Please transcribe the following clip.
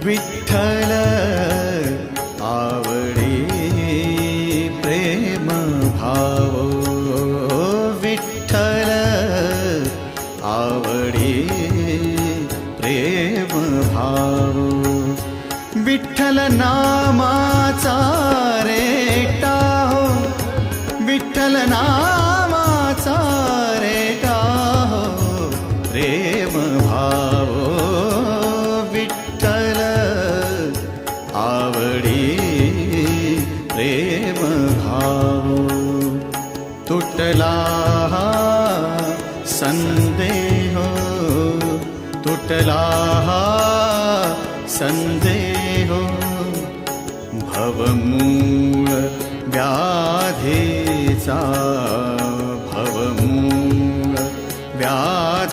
विठ्ठल आवडी प्रेम भाव, विठ्ठल आवडी प्रेम भाव, विठ्ठल नामाचा रेटा हो, विठ्ठल नामाचा रेटा हो प्रेम भाव, विठ्ठल आवडी प्रेम भाव, तुटला संदेह, तुटला संदेह, भवमूळ व्याधीचा, भवमूळ व्याधी